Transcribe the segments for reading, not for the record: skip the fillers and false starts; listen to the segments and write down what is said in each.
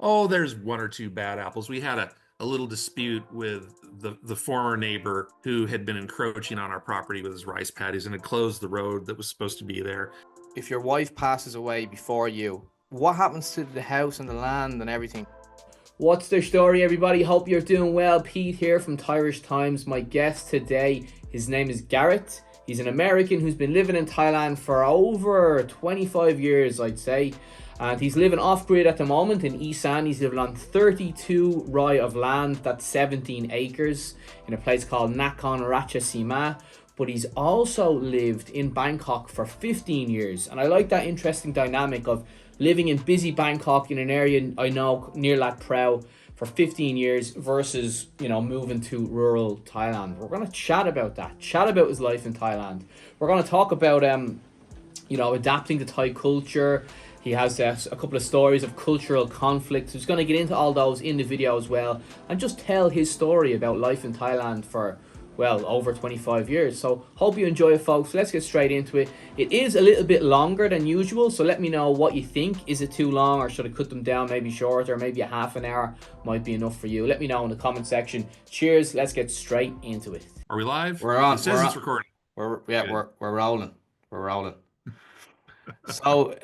Oh, there's one or two bad apples. We had a little dispute with the former neighbor who had been encroaching on our property with his rice paddies and had closed the road that was supposed to be there. If your wife passes away before you, what happens to the house and the land and everything? What's their story, everybody? Hope you're doing well. Pete here from Thairish Times. My guest today, his name is Garrett. He's an American who's been living in Thailand for over 25 years, I'd say. And he's living off-grid at the moment in Isarn. He's living on 32 rai of land, that's 17 acres, in a place called Nakhon Ratchasima. But he's also lived in Bangkok for 15 years. And I like that interesting dynamic of living in busy Bangkok in an area I know near Lat Phrao for 15 years versus, moving to rural Thailand. We're going to chat about that, chat about his life in Thailand. We're going to talk about, adapting to Thai culture. He has a couple of stories of cultural conflict. He's going to get into all those in the video as well and just tell his story about life in Thailand for, well, over 25 years. So hope you enjoy it, folks. Let's get straight into it. It is a little bit longer than usual, so let me know what you think. Is it too long, or should I cut them down maybe shorter? Maybe a half an hour might be enough for you. Let me know in the comment section. Cheers. Let's get straight into it. Are we live? We're on. It says it's recording. We're rolling. We're rolling. So,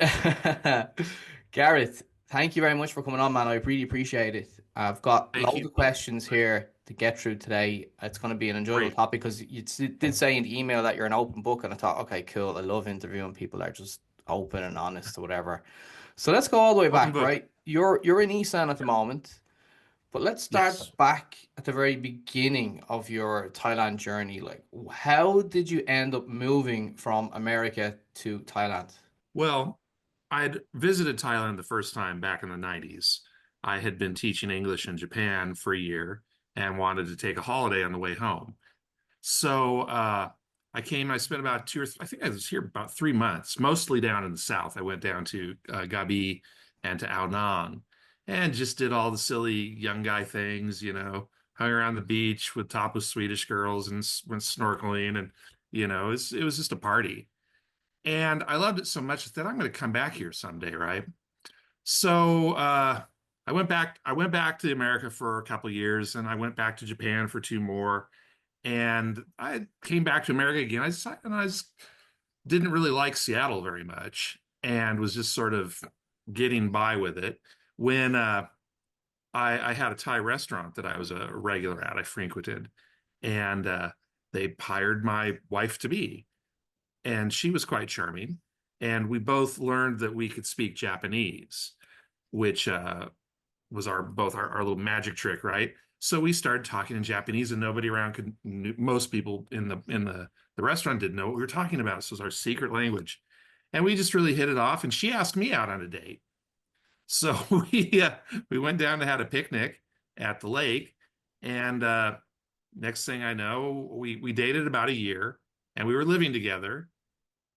Garrett, thank you very much for coming on, man. I really appreciate it. I've got loads of questions here to get through today. It's going to be an enjoyable topic because you did say in the email that you're an open book, and I thought, okay, cool. I love interviewing people that are just open and honest or whatever. So let's go all the way back, right? You're in Isan at the moment, but let's start back at the very beginning of your Thailand journey. Like, how did you end up moving from America to Thailand? Well, I'd visited Thailand the first time back in the 90s. I had been teaching English in Japan for a year and wanted to take a holiday on the way home. So I spent about I think I was here about 3 months, mostly down in the south. I went down to Gabi and to Ao Nang and just did all the silly young guy things, hung around the beach with topless Swedish girls and went snorkeling. And, it was just a party. And I loved it so much that I'm going to come back here someday, right? So I went back to America for a couple of years, and I went back to Japan for two more. And I came back to America again. I decided, and I just didn't really like Seattle very much, and was just sort of getting by with it. When I had a Thai restaurant that I was a regular at, I frequented, and they hired my wife to be, and she was quite charming. And we both learned that we could speak Japanese, which was our little magic trick, right? So we started talking in Japanese, and nobody around most people in the restaurant didn't know what we were talking about. So it was our secret language, and we just really hit it off. And she asked me out on a date, so we went down to have a picnic at the lake, and next thing I know, we dated about a year, and we were living together.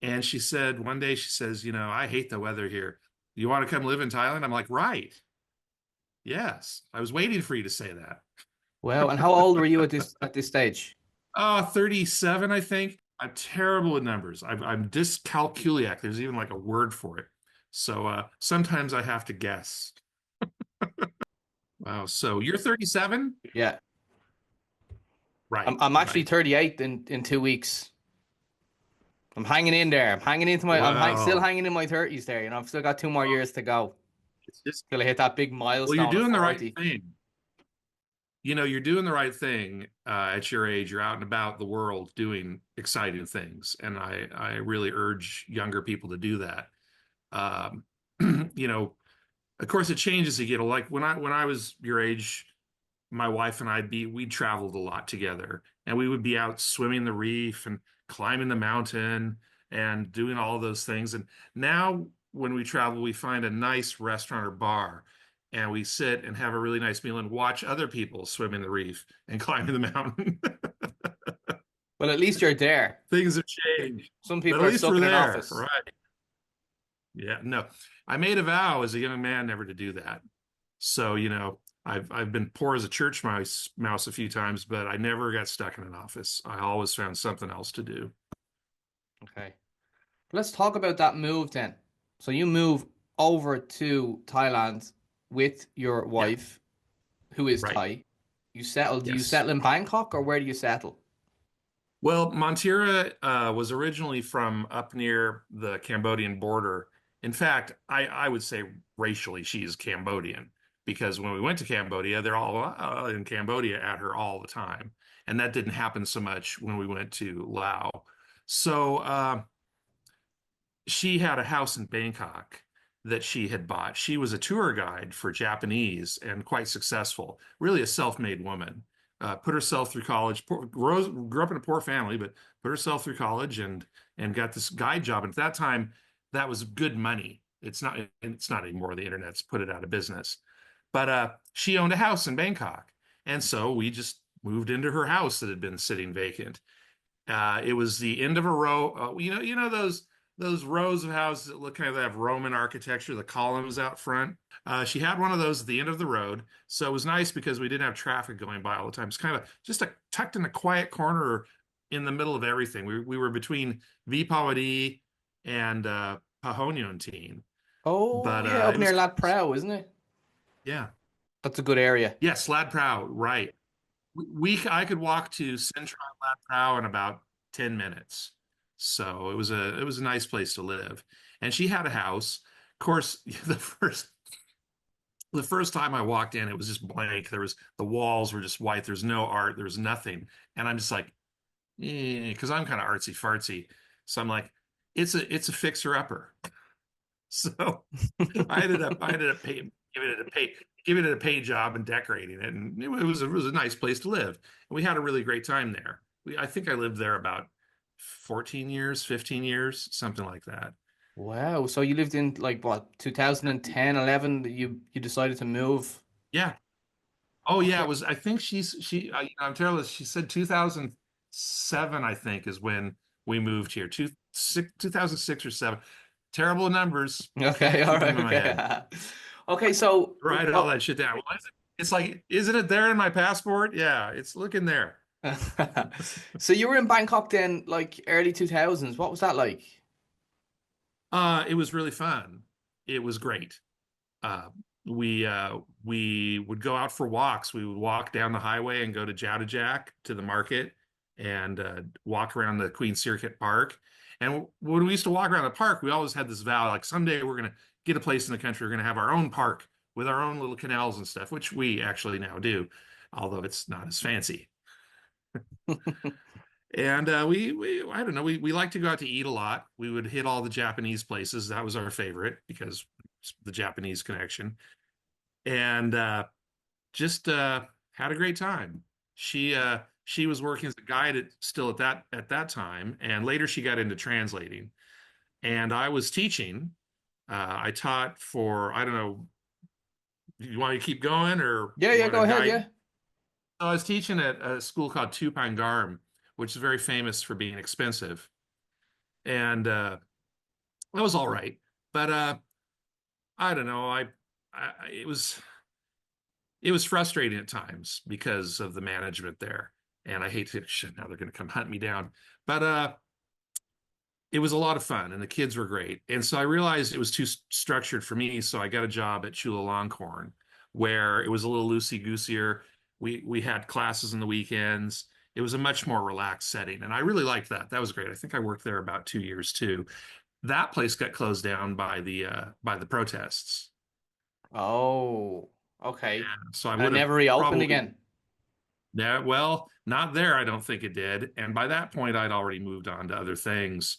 And she said one day, she says, I hate the weather here. You want to come live in Thailand? I'm like, right. Yes. I was waiting for you to say that. Well, and how old were you at this stage? 37, I think. I'm terrible with numbers. I'm dyscalculiac. There's even like a word for it. So sometimes I have to guess. Wow. So you're 37? Yeah. Right. I'm actually 38 in 2 weeks. I'm hanging in there. I'm hanging into my. I'm still hanging in my 30s there. I've still got 2 more years to go. It's just till I hit that big milestone. Well, you're doing the right 40. thing. You're doing the right thing at your age. You're out and about the world doing exciting things, and I really urge younger people to do that. Um, of course, it changes. Like when I was your age, my wife and we traveled a lot together, and we would be out swimming the reef and climbing the mountain and doing all those things. And now when we travel, we find a nice restaurant or bar, and we sit and have a really nice meal and watch other people swim in the reef and climbing the mountain. Well, at least you're there. Things have changed. Some people are stuck in an office. Right. Yeah, no. I made a vow as a young man never to do that. So, I've been poor as a church mouse a few times, but I never got stuck in an office. I always found something else to do. Okay. Let's talk about that move then. So you move over to Thailand with your Yeah, wife, who is right. Thai. You settle. Do you Yes. settle in Bangkok or where do you settle? Well, Montira was originally from up near the Cambodian border. In fact, I would say racially she's Cambodian because when we went to Cambodia, they're all in Cambodia at her all the time. And that didn't happen so much when we went to Laos. So she had a house in Bangkok that she had bought. She was a tour guide for Japanese and quite successful, really a self-made woman. Put herself through college, grew up in a poor family, but put herself through college and got this guide job. And at that time, that was good money. It's not anymore. The internet's put it out of business. But she owned a house in Bangkok. And so we just moved into her house that had been sitting vacant. It was the end of a row. You know those rows of houses that look kind of have Roman architecture, the columns out front. She had one of those at the end of the road, so it was nice because we didn't have traffic going by all the time. It's kind of just tucked in a quiet corner in the middle of everything. We were between Vipawadi and Pahonionteen, Oh but yeah, up it near was Lad close. Prow, isn't it? Yeah, That's a good area. yeah, Slad Prow, right. I could walk to Central Lad Prow in about 10 minutes. So it was a nice place to live. And she had a house. Of course, the first time I walked in, it was just blank. The walls were just white. There's no art. There was nothing. And I'm just like, because I'm kind of artsy fartsy. So I'm like, it's a fixer upper. So I ended up giving it a paint job and decorating it, and it was a nice place to live. And we had a really great time there. I think I lived there about 14 years, 15 years, something like that. Wow. So you lived in like what, 2010, 11, you decided to move. Yeah. Oh yeah, it Okay. was. I think I'm terrible. She said 2007. I think is when we moved here. 2006 or seven. Terrible numbers. Okay, Can't all keep them right, in my head. okay. Okay, so Write all that shit down. Well, it's like, isn't it there in my passport? Yeah, it's looking there. so you were in Bangkok then like early 2000s. What was that like? It was really fun. It was great. Uh, we would go out for walks. We would walk down the highway and go to Jowdajak to the market and walk around the Queen Circuit Park. And when we used to walk around the park, we always had this vow, like someday we're gonna get a place in the country. We're gonna have our own park with our own little canals and stuff, which we actually now do, although it's not as fancy. And we I don't know, we like to go out to eat a lot. We would hit all the Japanese places. That was our favorite because the Japanese connection. And just had a great time. She was working as a guide still at that time, and later she got into translating. And I was teaching. I taught for I don't know. You want me to keep going, or Yeah, you yeah, want go to ahead, dive? yeah. So I was teaching at a school called Tupangarm, which is very famous for being expensive, and that was all right. But I don't know. It was frustrating at times because of the management there. And I hate to, shit, now they're going to come hunt me down. But it was a lot of fun and the kids were great. And so I realized it was too structured for me. So I got a job at Chulalongkorn where it was a little loosey-goosier. We had classes on the weekends. It was a much more relaxed setting. And I really liked that. That was great. I think I worked there about 2 years too. That place got closed down by the protests. Oh, okay. So I And it would have never reopened probably again. Yeah, well, not there, I don't think it did. And by that point, I'd already moved on to other things.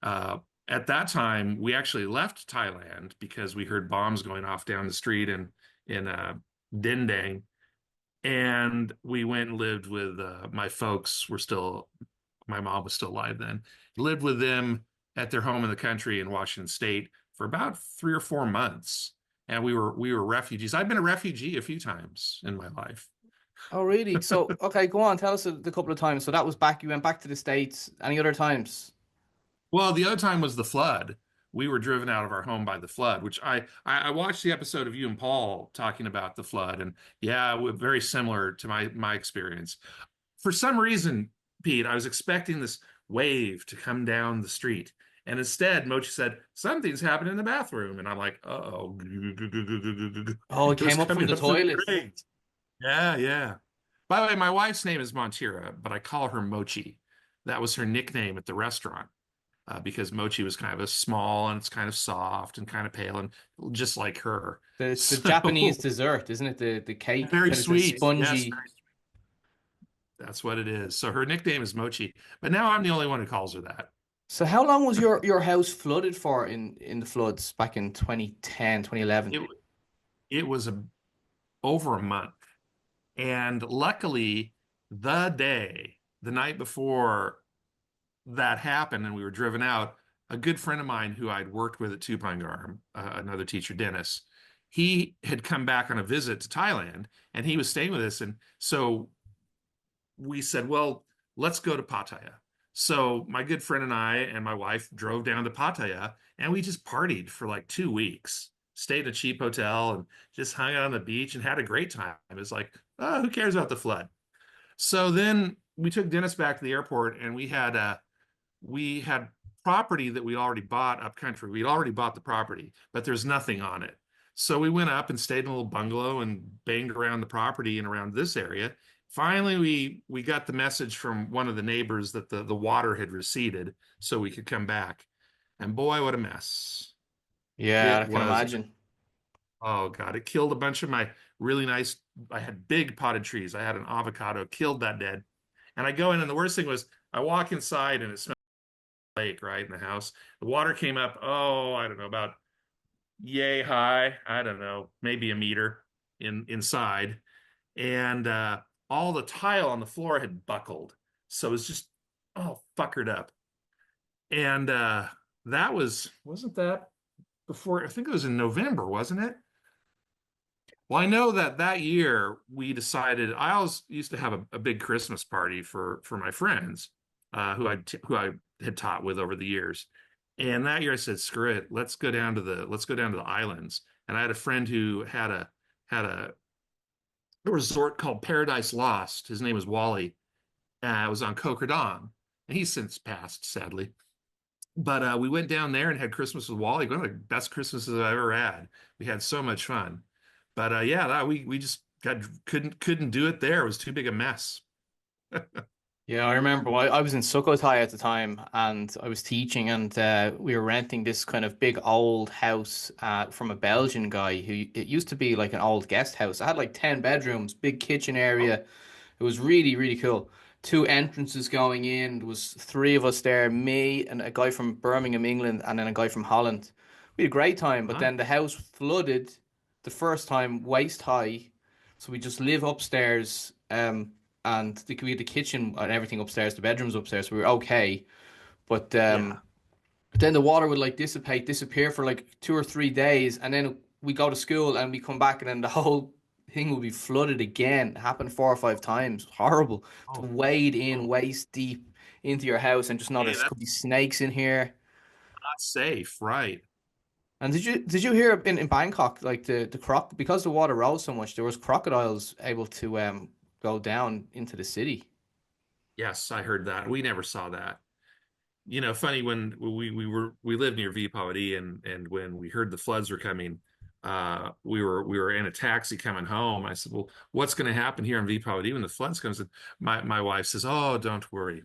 Uh, at that time, we actually left Thailand because we heard bombs going off down the street in Dindang, and we went and lived with my folks. My mom was still alive then. Lived with them at their home in the country in Washington State for about 3 or 4 months, and we were refugees. I've been a refugee a few times in my life. Oh, really? So, okay, go on. Tell us the couple of times. So that was back, you went back to the States. Any other times? Well, the other time was the flood. We were driven out of our home by the flood, which I watched the episode of you and Paul talking about the flood, and yeah, very similar to my experience. For some reason, Pete, I was expecting this wave to come down the street, And instead, Mochi said, something's happened in the bathroom. And I'm like, uh-oh. Oh, it It was came up from coming the up through the toilet. grate. Yeah, yeah. By the way, my wife's name is Montira, but I call her Mochi. That was her nickname at the restaurant because Mochi was kind of a small and it's kind of soft and kind of pale and just like her. It's the Japanese So dessert, isn't it? The cake, very kind of the sweet. Yes, spongy. very sweet. That's what it is. So her nickname is Mochi, but now I'm the only one who calls her that. So how long was your house flooded for in the floods back in 2010, 2011? It it was over a month. And luckily, the night before that happened and we were driven out, a good friend of mine who I'd worked with at Tupangarm, another teacher, Dennis, he had come back on a visit to Thailand and he was staying with us. And so we said, well, let's go to Pattaya. So my good friend and I and my wife drove down to Pattaya and we just partied for like 2 weeks, stayed in a cheap hotel and just hung out on the beach and had a great time. It was like, oh, who cares about the flood? So then we took Dennis back to the airport and we had property that we already bought up country. We'd already bought the property, but there's nothing on it. So we went up and stayed in a little bungalow and banged around the property and around this area. Finally, we got the message from one of the neighbors that the water had receded so we could come back. And boy, what a mess. Yeah, I It can was, imagine. oh God, it killed a bunch of my really nice, I had big potted trees. I had an avocado, killed that dead. And I go in, and the worst thing was I walk inside and it smells lake right in the house. The water came up, oh, I don't know, about yay high. I don't know, maybe a meter inside. And all the tile on the floor had buckled. So it was just all fuckered up. And that wasn't that before? I think it was in November, wasn't it? Well, I know that that year we decided I always used to have a big Christmas party for my friends who I had taught with over the years. And that year I said, screw it, let's go down to the islands. And I had a friend who had a resort called Paradise Lost. His name was Wally. It was on Kokradam, and he's since passed, sadly. But we went down there and had Christmas with Wally. One of the best Christmases I've ever had. We had so much fun. But yeah, we just couldn't do it there. It was too big a mess. Yeah, I remember. Well, I was in Sukhothai at the time, and I was teaching, and we were renting this kind of big old house from a Belgian guy who it used to be like an old guest house. It had like 10 bedrooms, big kitchen Oh, area. It was really, really cool. Two entrances going in. There was three of us there, me and a guy from Birmingham, England, and then a guy from Holland. We had a great time, but nice. then the house flooded the first time waist high. So we just live upstairs, and we had the kitchen and everything upstairs, the bedrooms upstairs. So we were okay, but Yeah. then the water would like disappear for like 2 or 3 days, and then we go to school and we come back, and then the whole thing will be flooded again. It happened 4 or 5 times. Horrible to Oh, wade in oh, waist deep into your house and just know hey, there's could be that's snakes in here. not safe, right? And did you hear in Bangkok like the croc because the water rose so much there was crocodiles able to go down into the city. Yes, I heard that. We never saw that. Funny when we lived near Vipavadi and when we heard the floods were coming, we were in a taxi coming home. I said, "Well, what's going to happen here in Vipavadi when the floods come?" My wife says, "Oh, don't worry.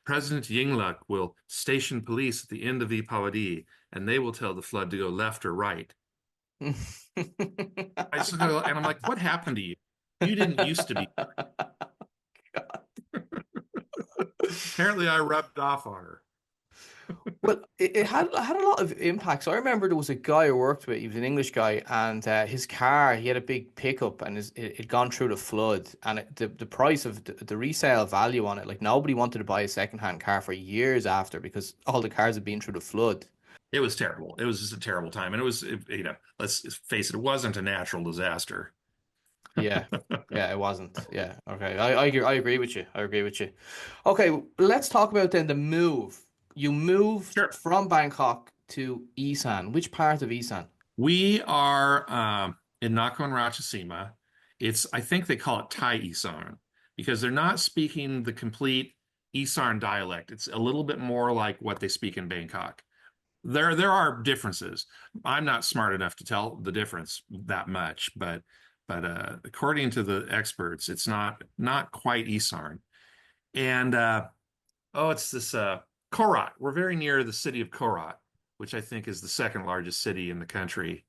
President Yingluck will station police at the end of Vipavadi, and they will tell the flood to go left or right." I said, and I'm like, "What happened to you? You didn't used to be." Apparently, I rubbed off on her. Well, it had a lot of impacts. I remember there was a guy I worked with. He was an English guy, and his car, he had a big pickup, and it had gone through the flood. And the price of the resale value on it, like nobody wanted to buy a secondhand car for years after because all the cars had been through the flood. It was terrible. It was just a terrible time. And let's face it, it wasn't a natural disaster. Yeah, yeah, it wasn't. Yeah, okay. I agree with you. I agree with you. Okay, let's talk about then the move. You moved Sure. from Bangkok to Isan. Which part of Isan? We are in Nakhon Ratchasima. I think they call it Thai Isarn because they're not speaking the complete Isarn dialect. It's a little bit more like what they speak in Bangkok. There are differences. I'm not smart enough to tell the difference that much, but according to the experts, it's not quite Isarn. And oh, it's this Korat. We're very near the city of Korat, which I think is the second largest city in the country,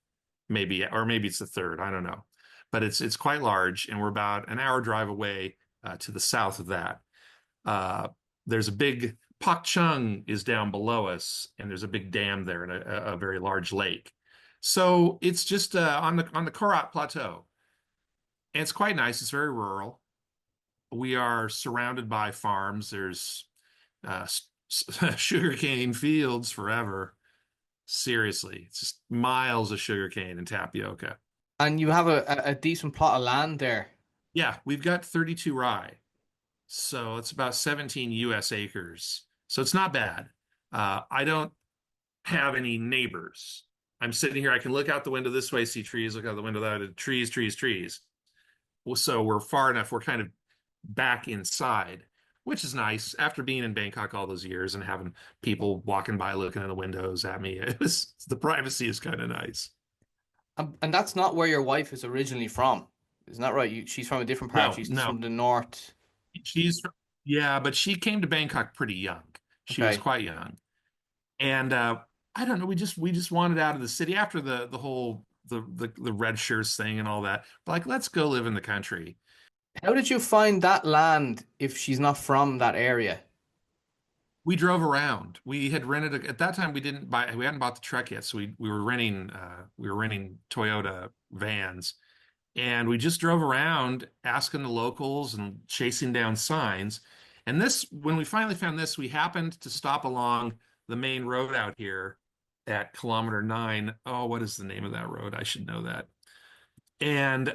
maybe, or maybe it's the third. I don't know, but it's quite large, and we're about an hour drive away to the south of that. Uh, there's a big Pak Chung is down below us, and there's a big dam there and a very large lake. So it's just on the Korat Plateau, and it's quite nice. It's very rural. We are surrounded by farms. There's uh, sugarcane fields forever. Seriously, it's just miles of sugarcane and tapioca. And you have a decent plot of land there. Yeah, we've got 32 rye. So it's about 17 US acres. So it's not bad. I don't have any neighbors. I'm sitting here, I can look out the window this way, see trees, look out the window that way, trees, trees, trees. Well, so we're far enough, we're kind of back inside, which is nice. After being in Bangkok all those years and having people walking by looking in the windows at me, it was the privacy is kind of nice. And that's not where your wife is originally from. Isn't that right? She's from a different part. No, She's no. from the north. She's yeah, but she came to Bangkok pretty young. She was Okay. quite young. And I don't know, we just wanted out of the city after the whole the red shirts thing and all that. Like, let's go live in the country. How did you find that land if she's not from that area? We drove around. We had rented at that time we hadn't bought the truck yet, so we were renting Toyota vans. And we just drove around asking the locals and chasing down signs. And this, when we finally found this, we happened to stop along the main road out here at kilometer 9. Oh, what is the name of that road? I should know that. And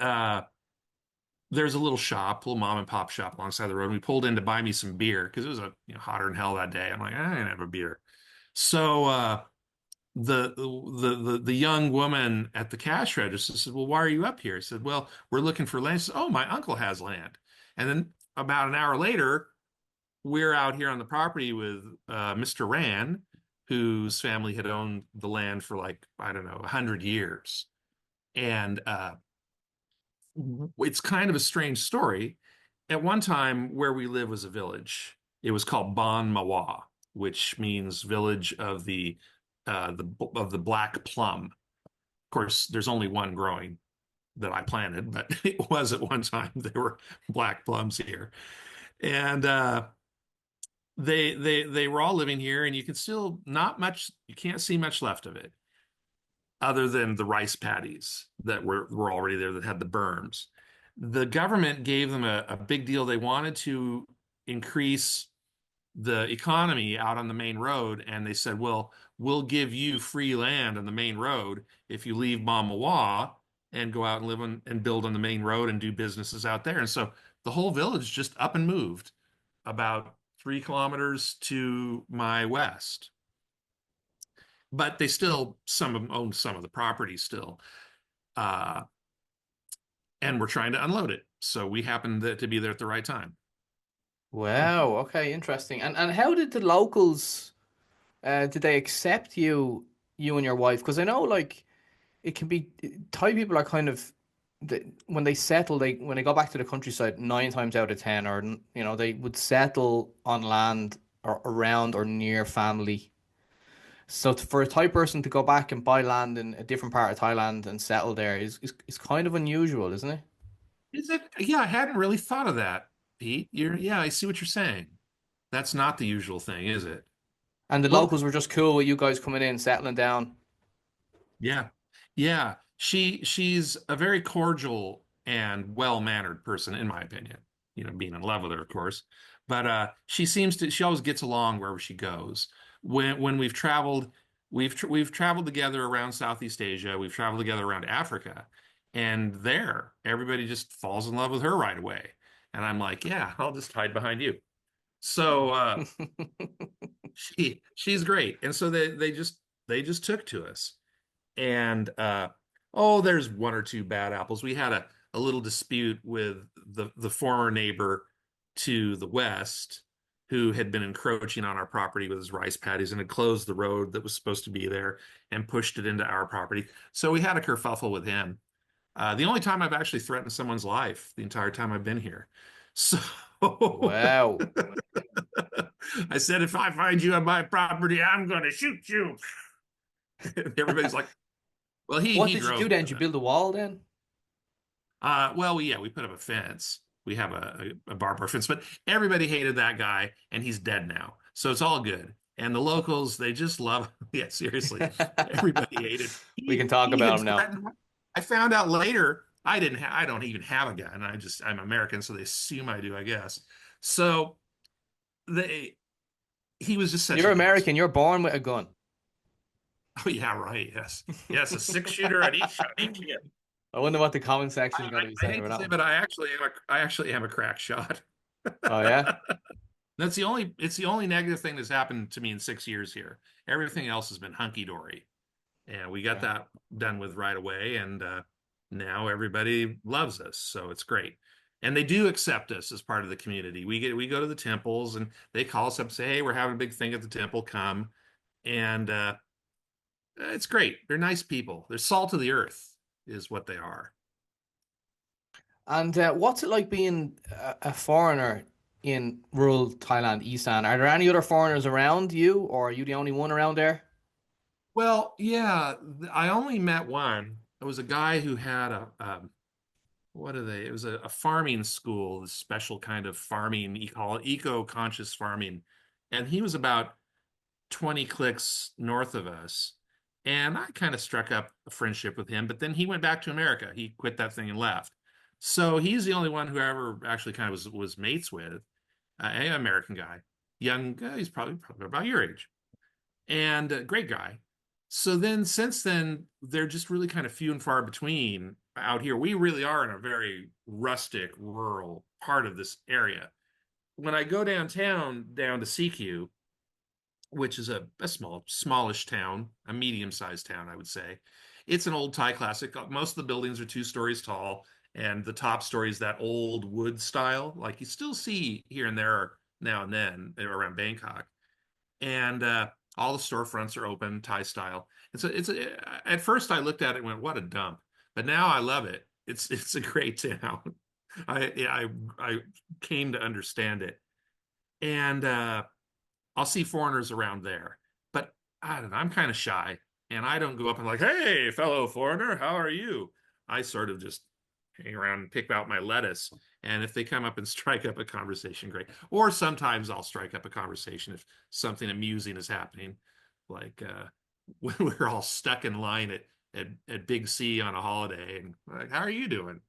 there's a little shop, little mom and pop shop alongside the road. And we pulled in to buy me some beer because it was hotter than hell that day. I'm like, I ain't have a beer. So the young woman at the cash register said, "Well, why are you up here?" I said, "Well, we're looking for land." She said, "Oh, my uncle has land." And then about an hour later, we're out here on the property with Mr. Rand, whose family had owned the land for like, I don't know, 100 years. And it's kind of a strange story. At one time, where we live was a village. It was called Bon Mawa, which means village of the black plum. Of course, there's only one growing that I planted, but it was at one time there were black plums here, and they were all living here, and you can still not much. You can't see much left of it, other than the rice paddies that were already there that had the berms. The government gave them a big deal. They wanted to increase the economy out on the main road, and they said, "Well, we'll give you free land on the main road if you leave Mamawa and go out and live on and build on the main road and do businesses out there." And so the whole village just up and moved about 3 kilometers to my west. But they still, some of them own some of the property still, uh, and we're trying to unload it. So we happened to be there at the right time. Wow. Okay. Interesting. And how did the locals did they accept you and your wife? Because I know like it can be Thai people are kind of when they settle they when they go back to the countryside 9 times out of 10 or they would settle on land or around or near family. So for a Thai person to go back and buy land in a different part of Thailand and settle there is kind of unusual, isn't it? Is it? Yeah, I hadn't really thought of that, Pete. Yeah, I see what you're saying. That's not the usual thing, is it? And the Well, locals were just cool with you guys coming in, settling down. yeah. Yeah. She's a very cordial and well-mannered person, in my opinion. Being in love with her, of course. But she always gets along wherever she goes. When we've traveled together around Southeast Asia, we've traveled together around Africa, and there, everybody just falls in love with her right away. And I'm like, yeah, I'll just hide behind you. So she's great. And so they just took to us. And oh, there's one or two bad apples. We had a little dispute with the former neighbor to the west, who had been encroaching on our property with his rice paddies and had closed the road that was supposed to be there and pushed it into our property. So we had a kerfuffle with him. The only time I've actually threatened someone's life the entire time I've been here. So Wow. I said, if I find you on my property, I'm going to shoot you. Everybody's like, well, he What he did you do drove. then? Did you build a wall then? Yeah, we put up a fence. We have a barbed wire fence, but everybody hated that guy, and he's dead now. So it's all good. And the locals, they just love. Yeah, seriously, everybody hated. We He can talk he had about him now. threatened. I found out later I don't even have a gun. I'm American, so they assume I do, I guess. So they he was just such You're an American. asshole. You're born with a gun. Oh yeah, right. Yes, yes, a six shooter on each hip. I wonder what the comment section is going I, to be I saying hate about to that say, one. but I actually am a crack shot. Oh yeah. It's the only negative thing that's happened to me in 6 years here. Everything else has been hunky dory, and we got Yeah. that done with right away. And now everybody loves us, so it's great. And they do accept us as part of the community. We go to the temples, and they call us up and say, "Hey, we're having a big thing at the temple. Come." And it's great. They're nice people. They're salt of the earth, is what they are. And what's it like being a foreigner in rural Thailand, Isarn? Are there any other foreigners around you, or are you the only one around there? Well, yeah, I only met one. It was a guy who had what are they? It was a farming school, this special kind of farming, eco-conscious farming. And he was about 20 clicks north of us. And I kind of struck up a friendship with him, but then he went back to America. He quit that thing and left. So he's the only one who I ever actually kind of was mates with, an American guy, young guy. He's probably about your age and a great guy. So then, since then, they're just really kind of few and far between out here. We really are in a very rustic, rural part of this area. When I go downtown, down to CQ, which is a smallish town, a medium-sized town, I would say. It's an old Thai classic. Most of the buildings are 2 stories tall, and the top story is that old wood style, like you still see here and there now and then around Bangkok, and all the storefronts are open Thai style. At first I looked at it and went, "What a dump," but now I love it. It's a great town. I came to understand it, and I'll see foreigners around there, but I don't know. I'm kind of shy, and I don't go up and like, "Hey, fellow foreigner, how are you?" I sort of just hang around and pick out my lettuce. And if they come up and strike up a conversation, great. Or sometimes I'll strike up a conversation if something amusing is happening, like when we're all stuck in line at Big C on a holiday, and like, how are you doing?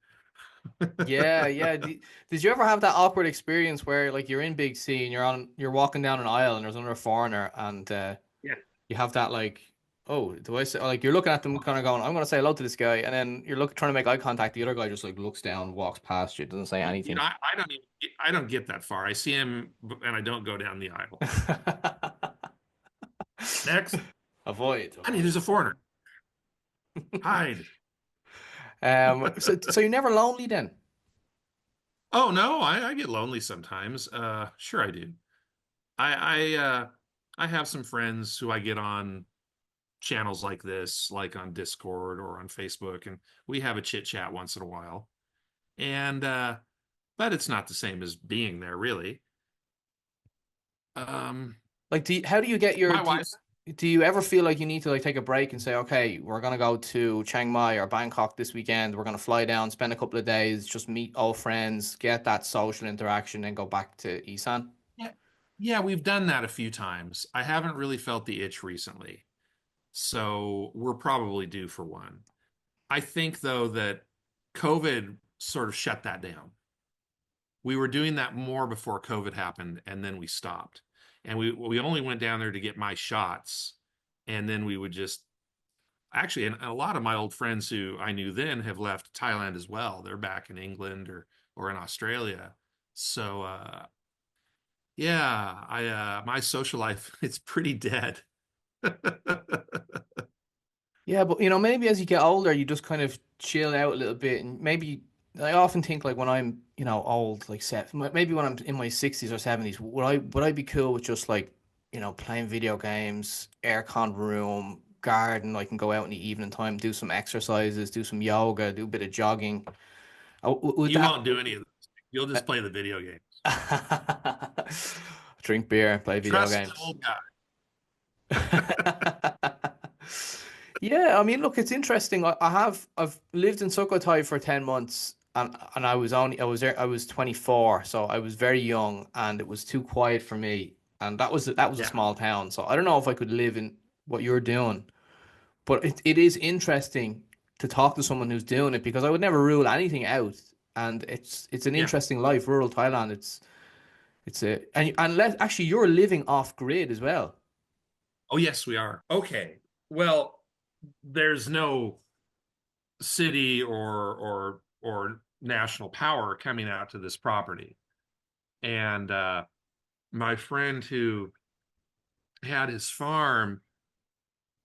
Yeah, yeah. Did you ever have that awkward experience where like you're in Big C and you're walking down an aisle and there's another foreigner and Yeah. you have that like, oh, do I say like you're looking at them kind of going, I'm gonna say hello to this guy, and then you're trying to make eye contact. The other guy just like looks down, walks past you, doesn't say You know, anything. I don't get that far. I see him and I don't go down the aisle. Next, Avoid, honey, avoid. there's a foreigner. Hide. So you're never lonely then? Oh no, I get lonely sometimes. Sure I do. I have some friends who I get on channels like this, like on Discord or on Facebook, and we have a chit chat once in a while. And but it's not the same as being there, really. Um, Like, how do you get your my wife's do you ever feel like you need to like take a break and say, okay, we're gonna go to Chiang Mai or Bangkok this weekend. We're gonna fly down, spend a couple of days, just meet old friends, get that social interaction, and go back to Isan? Yeah, yeah, we've done that a few times. I haven't really felt the itch recently, so we're probably due for one. I think though that COVID sort of shut that down. We were doing that more before COVID happened, and then we stopped. And we only went down there to get my shots, and then we would just actually, and a lot of my old friends who I knew then have left Thailand as well. They're back in England or in Australia. So yeah, I my social life it's pretty dead. Yeah, but maybe as you get older, you just kind of chill out a little bit, and maybe I often think like when I'm, old, like maybe when I'm in my 60s or 70s, would I be cool with just like, playing video games, aircon room, garden, I can go out in the evening time, do some exercises, do some yoga, do a bit of jogging. Would You that won't do any of this. You'll just play the video games. drink beer, play video Trust an games? old guy. Yeah, I mean, look, it's interesting. I've lived in Sukhothai for 10 months, and I was 24, so I was very young and it was too quiet for me. And that was a Yeah, small town. So I don't know if I could live in what you're doing, but it is interesting to talk to someone who's doing it because I would never rule anything out. And it's an yeah. interesting life, rural Thailand. It's a and actually you're living off grid as well. Oh, yes, we are. Okay. Well, there's no city or national power coming out to this property. And my friend who had his farm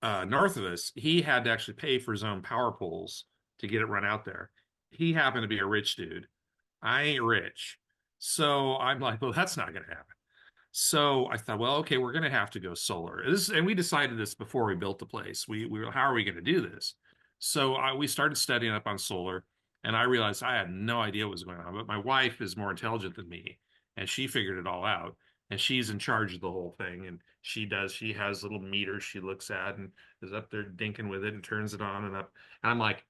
north of us, he had to actually pay for his own power poles to get it run out there. He happened to be a rich dude. I ain't rich. So I'm like, well, that's not going to happen. So I thought, well, okay, we're going to have to go solar. And we decided this before we built the place. How are we going to do this? So we started studying up on solar, and I realized I had no idea what was going on. But my wife is more intelligent than me, and she figured it all out. And she's in charge of the whole thing. And she has little meters she looks at and is up there dinking with it and turns it on and up. And I'm like,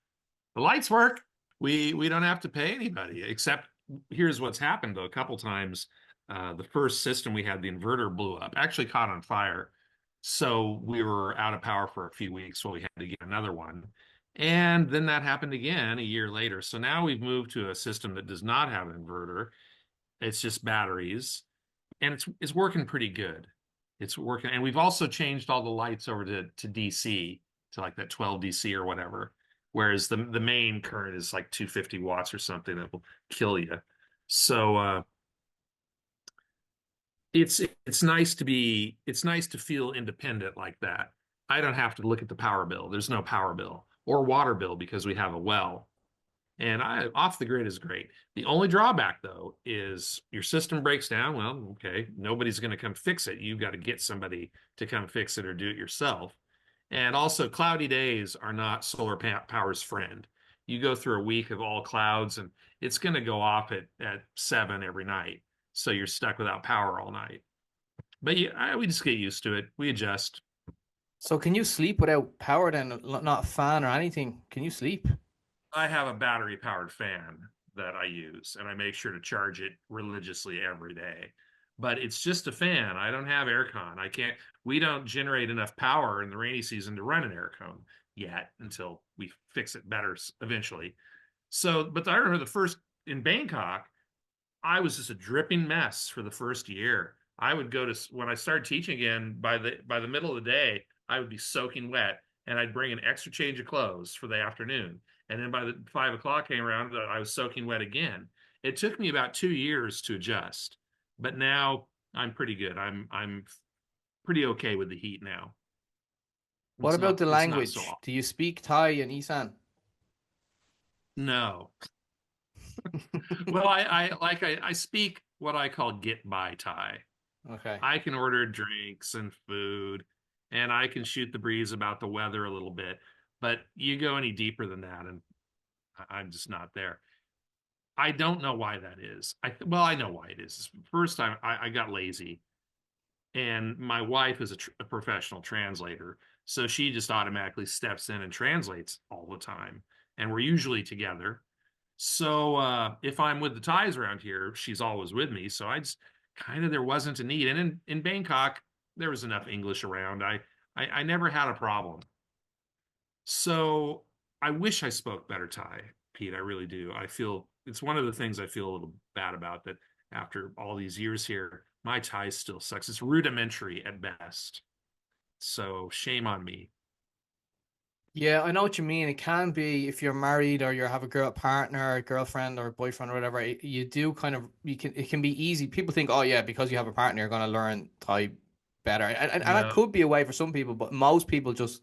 the lights work. We don't have to pay anybody. Except here's what's happened though. A couple times, the first system we had, the inverter blew up, actually caught on fire. So we were out of power for a few weeks while we had to get another one. And then that happened again a year later. So now we've moved to a system that does not have an inverter. It's just batteries, and it's working pretty good. It's working, and we've also changed all the lights over to DC, to like that 12 DC or whatever. Whereas the main current is like 250 watts or something that will kill you. So it's nice to feel independent like that. I don't have to look at the power bill. There's no power bill or water bill because we have a well. And off the grid is great. The only drawback though is your system breaks down. Well, okay, nobody's going to come fix it. You've got to get somebody to come fix it or do it yourself. And also, cloudy days are not solar power's friend. You go through a week of all clouds, and it's going to go off at 7 every night. So you're stuck without power all night. But yeah, we just get used to it. We adjust. So can you sleep without power then? Not a fan or anything? Can you sleep? I have a battery powered fan that I use, and I make sure to charge it religiously every day. But it's just a fan. I don't have aircon. We don't generate enough power in the rainy season to run an aircon yet until we fix it better eventually. So, but I remember the first in Bangkok, I was just a dripping mess for the first year. I would go to when I started teaching again by the middle of the day, I would be soaking wet, and I'd bring an extra change of clothes for the afternoon. And then by the 5 o'clock came around, I was soaking wet again. It took me about 2 years to adjust, but now I'm pretty good. I'm pretty okay with the heat now. What about the It's not so language? awful. Do you speak Thai and Isarn? No. Well, I speak what I call get by Thai. Okay. I can order drinks and food, and I can shoot the breeze about the weather a little bit. But you go any deeper than that, and I'm just not there. I don't know why that is. Well, I know why it is. First time I got lazy, and my wife is a professional translator, so she just automatically steps in and translates all the time, and we're usually together. So if I'm with the Thais around here, she's always with me. So I just kind of there wasn't a need. And in Bangkok, there was enough English around. I never had a problem. So I wish I spoke better Thai, Pete. I really do. I feel it's one of the things I feel a little bad about that after all these years here, my Thai still sucks. It's rudimentary at best. So shame on me. Yeah, I know what you mean. It can be if you're married or you have a girl partner, or girlfriend or boyfriend or whatever, you do kind of it can be easy. People think, oh yeah, because you have a partner, you're gonna learn Thai better. And that No, could be a way for some people, but most people just,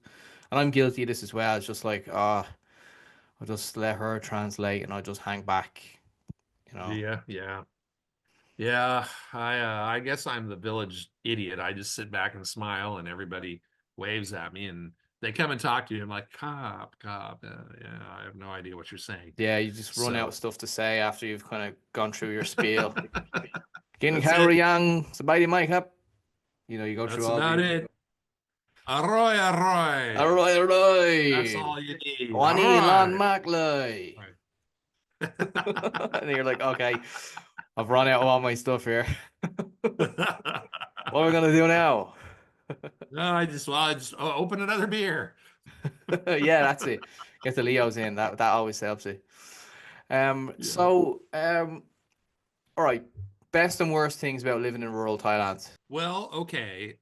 and I'm guilty of this as well, it's just like, I'll just let her translate and I'll just hang back, you know. Yeah, yeah. Yeah, I guess I'm the village idiot. I just sit back and smile, and everybody waves at me, and they come and talk to you. I'm like, cop, cop. Yeah, I have no idea what you're saying. Yeah, you just run out of So stuff to say after you've kind of gone through your spiel. Gin that's it. Carry Young, Sabidi Mike up. You know, you go through That's all about the it. Arroy, arroy. Alright, That's alright. all you need. Wani Lan Arroy. Maclay. Right. And you're like, okay, I've run out of all my stuff here. What are we gonna do now? No, I just open another beer. Yeah, that's it. Get the Leos in. That always helps it. Yeah. So, all right. Best and worst things about living in rural Thailand. Well, okay.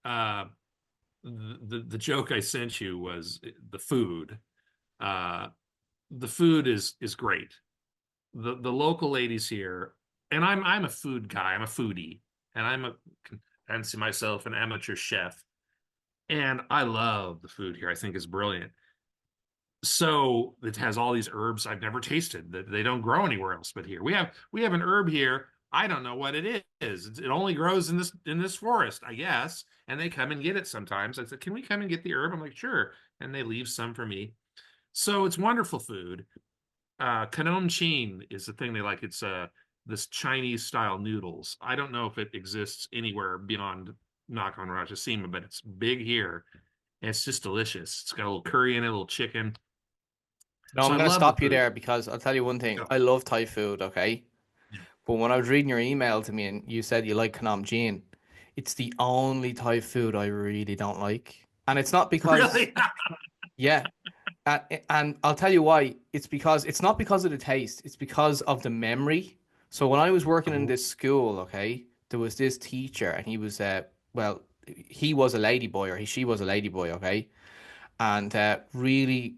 The joke I sent you was the food. Uh, the food is great. The local ladies here, and I'm a food guy. I'm a foodie, and fancy myself an amateur chef, and I love the food here. I think it's brilliant. So it has all these herbs I've never tasted that they don't grow anywhere else but here. We have an herb here. I don't know what it is. It only grows in this forest, I guess. And they come and get it sometimes. I said, "Can we come and get the herb?" I'm like, "Sure." And they leave some for me. So it's wonderful food. Kanom Chin is the thing they like. It's this Chinese style noodles. I don't know if it exists anywhere beyond Nakhon Ratchasima, but it's big here. And it's just delicious. It's got a little curry in it, a little chicken. No, So I'm I gonna love the stop you food. there because I'll tell you one thing. Yeah. I love Thai food, okay? Yeah. But when I was reading your email to me and you said you like Kham Jin, it's the only Thai food I really don't like. And it's not because, Really? yeah, and I'll tell you why. It's not because of the taste, it's because of the memory. So when I was working in Oh, this school, okay, there was this teacher and he was well, he was a lady boy or she was a lady boy, okay? And really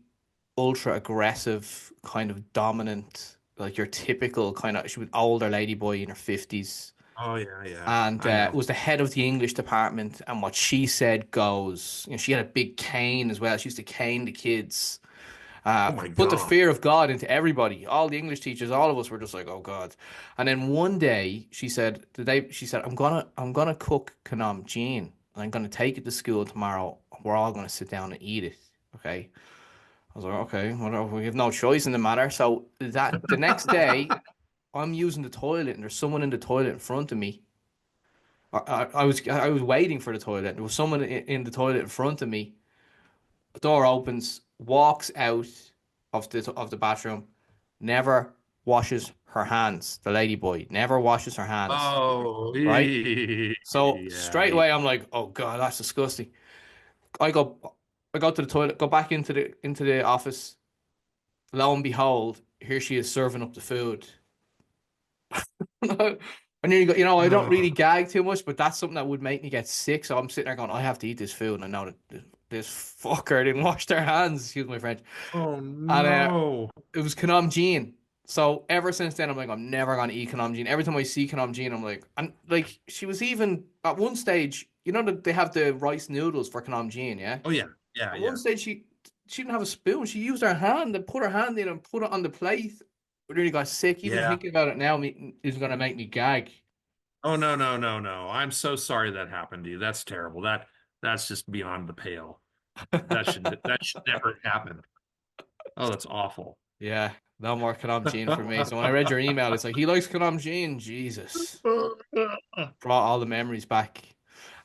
ultra aggressive, kind of dominant, like your typical kind of she was older lady boy in her 50s oh yeah, yeah. and I know. was the head of the English department. And what she said goes. You know, she had a big cane as well. She used to cane the kids. Oh my Put the God. fear of God into everybody. All the English teachers, all of us were just like, "Oh God!" And then one day, she said, I'm gonna cook Kanam Jean, and I'm gonna take it to school tomorrow. We're all gonna sit down and eat it. Okay." I was like, "Okay, whatever. We have no choice in the matter." So that the next day, I'm using the toilet, and there's someone in the toilet in front of me. I was waiting for the toilet. There was someone in the toilet in front of me. The door opens, walks out of the bathroom, never washes her hands. The lady boy never washes her hands, Oh, right? So yeah, straight yeah. away I'm like, oh God, that's disgusting. I go I go to the toilet, go back into the office. Lo and behold, here she is serving up the food. And then I don't really Oh, gag too much, but that's something that would make me get sick. So I'm sitting there going, I have to eat this food, and I know that this fucker didn't wash their hands. Excuse my French. oh And no. it was Kanam Jean. So ever since then, I'm like, I'm never gonna eat Kanam Jean. Every time I see Kanam Jean, I'm like, and like she was even at one stage, that they have the rice noodles for Kanam Jean, yeah. Oh yeah, yeah, At one yeah, stage, she didn't have a spoon. She used her hand and put her hand in and put it on the plate. I really got sick. Even yeah. thinking about it now is gonna make me gag. Oh no, no, no, no. I'm so sorry that happened to you. That's terrible. That's just beyond the pale. That should never happen. Oh, that's awful. Yeah, no more Kanam Jean for me. So when I read your email, it's like he likes Kanam Jean. Jesus, brought all the memories back.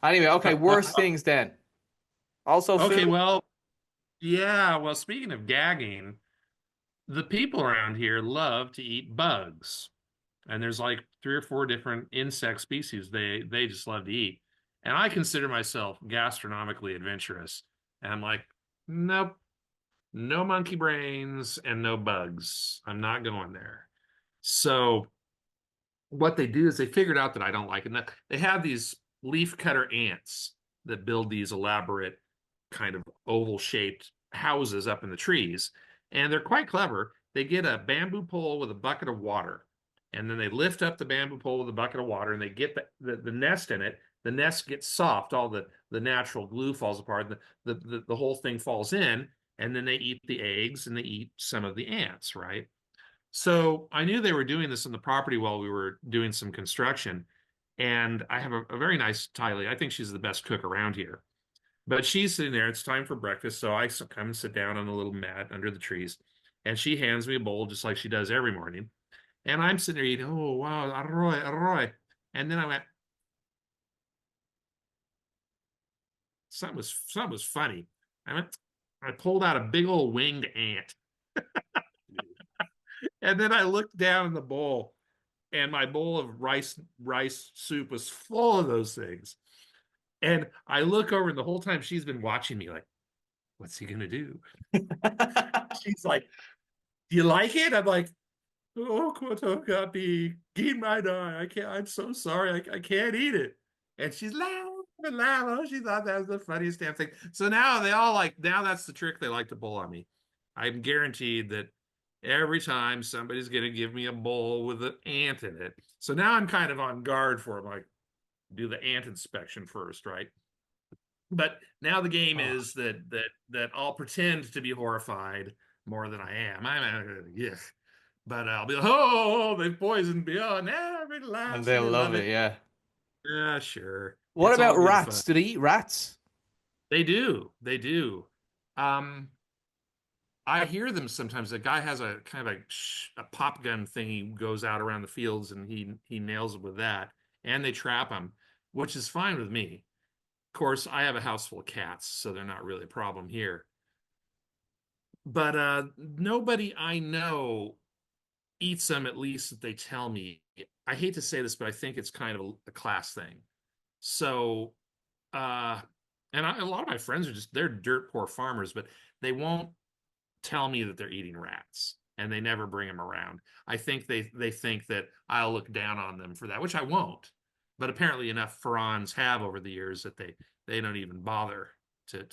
Anyway, okay, worst things then. Also Okay, food. well, yeah. Well, speaking of gagging, the people around here love to eat bugs. And there's like three or four different insect species they just love to eat. And I consider myself gastronomically adventurous. And I'm like, nope, no monkey brains and no bugs. I'm not going there. So what they do is they figured out that I don't like it. And they have these leaf cutter ants that build these elaborate kind of oval shaped houses up in the trees. And they're quite clever. They get a bamboo pole with a bucket of water. And then they lift up the bamboo pole with a bucket of water and they get the nest in it. The nest gets soft, all the natural glue falls apart, the whole thing falls in, and then they eat the eggs and they eat some of the ants, right? So I knew they were doing this on the property while we were doing some construction. And I have a very nice Thai lady. I think she's the best cook around here. But she's sitting there. It's time for breakfast. So I come and sit down on a little mat under the trees. And she hands me a bowl just like she does every morning. And I'm sitting there eating, oh, wow, arroy, arroy. And then I went, something was funny. I pulled out a big old winged ant. And then I looked down in the bowl, and my bowl of rice soup was full of those things. And I look over, and the whole time she's been watching me like, what's he gonna do? She's like, do you like it? I'm like, oh, Kotokapi, eat my dog. I can't, I'm so sorry. I can't eat it. And she's laughing and laughing. Oh, she thought that was the funniest damn thing. So now they all like, now that's the trick they like to pull on me. I'm guaranteed that every time somebody's going to give me a bowl with an ant in it. So now I'm kind of on guard for them. Like, do the ant inspection first, right? But now the game Oh. is that I'll pretend to be horrified more than I am. Yeah, but I'll be like, oh, they poisoned me. Oh, now everybody And laughs and they'll they love love it, it. yeah. Yeah, sure. What It's about all good fun. rats? Do they eat rats? They do. They do. Um, I hear them sometimes. A guy has a kind of a pop gun thing. He goes out around the fields and he nails it with that, and they trap him, which is fine with me. Of course, I have a house full of cats, so they're not really a problem here. But nobody I know eats them, at least that they tell me. I hate to say this, but I think it's kind of a class thing. So, uh, a lot of my friends are just, they're dirt poor farmers, but they won't tell me that they're eating rats and they never bring them around. I think they think that I'll look down on them for that, which I won't. But apparently enough Ferrans have over the years that they don't even bother to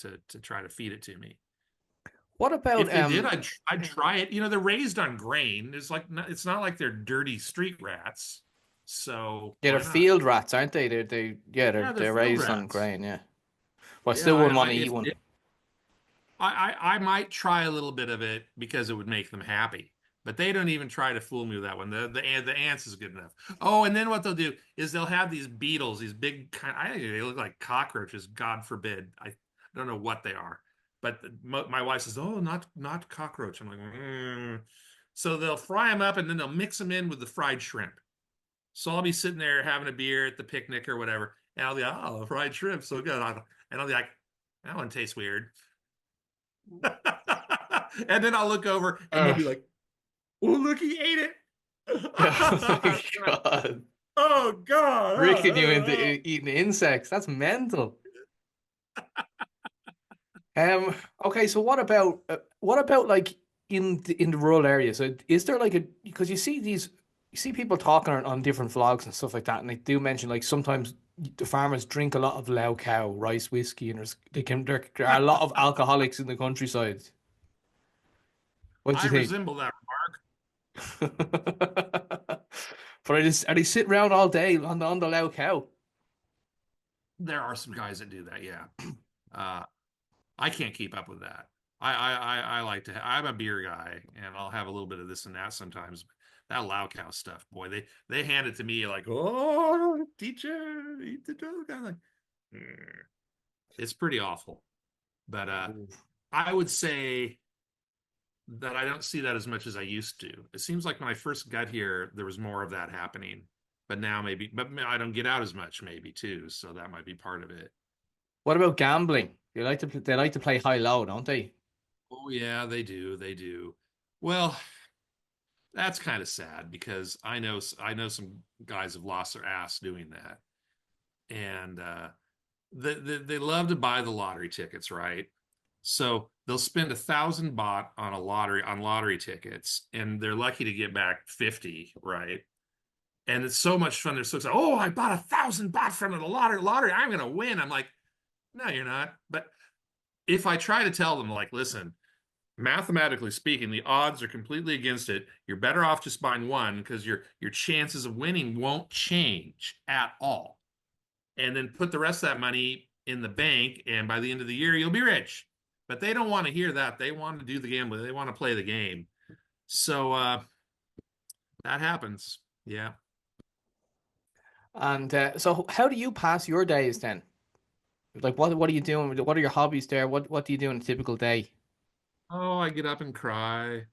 try to feed it to me. What about If they did, I'd try it. You know, they're raised on grain. It's not like they're dirty street rats. So yeah, they're why not? field rats, aren't they? Yeah, they're They're field raised on rats. grain, yeah. Well, I Yeah, still wouldn't want I to eat if one. I might try a little bit of it because it would make them happy. But they don't even try to fool me with that one. The ants is good enough. Oh, and then what they'll do is they'll have these beetles, these big kind. I think they look like cockroaches. God forbid. I don't know what they are. But my wife says, "Oh, not cockroach." I'm like, mm. So they'll fry them up and then they'll mix them in with the fried shrimp. So I'll be sitting there having a beer at the picnic or whatever, and I'll be like, "Oh, fried shrimp, so good." And I'll be like, "That one tastes weird." And then I'll look over and they'll Ugh. be like, "Oh, look, he ate it." Oh my God. Oh God. Tricking you into eating insects. That's mental. Okay, so what about like in the rural areas? Is there like a because you see people talking on different vlogs and stuff like that, and they do mention like sometimes the farmers drink a lot of Lao Cow rice whiskey, and there are a lot of alcoholics in the countryside. What do I you think? resemble that remark. But are they sitting around all day on the Lao Cow? There are some guys that do that, yeah. Uh, I can't keep up with that. I like to. I'm a beer guy, and I'll have a little bit of this and that sometimes. That Lao Cow stuff, boy, they hand it to me like, oh, teacher, eat the dog. I'm like, "Mm." It's pretty awful. But I would say that I don't see that as much as I used to. It seems like when I first got here, there was more of that happening. But now maybe, but I don't get out as much, maybe too. So that might be part of it. What about gambling? They like to play high low, don't they? Oh yeah, they do. They do. Well, that's kind of sad because I know some guys have lost their ass doing that, and they love to buy the lottery tickets, right? So they'll spend 1,000 baht on lottery tickets, and they're lucky to get back 50, right? And it's so much fun. They're so excited. Oh, I bought 1,000 baht from the lottery. I'm gonna win. I'm like, no, you're not. But if I try to tell them, like, listen, mathematically speaking, the odds are completely against it. You're better off just buying one because your chances of winning won't change at all. And then put the rest of that money in the bank, and by the end of the year, you'll be rich. But they don't want to hear that. They want to do the gambling. They want to play the game. So that happens. Yeah. And so, how do you pass your days then? Like, what are you doing? What are your hobbies there? What do you do in a typical day? Oh, I get up and cry,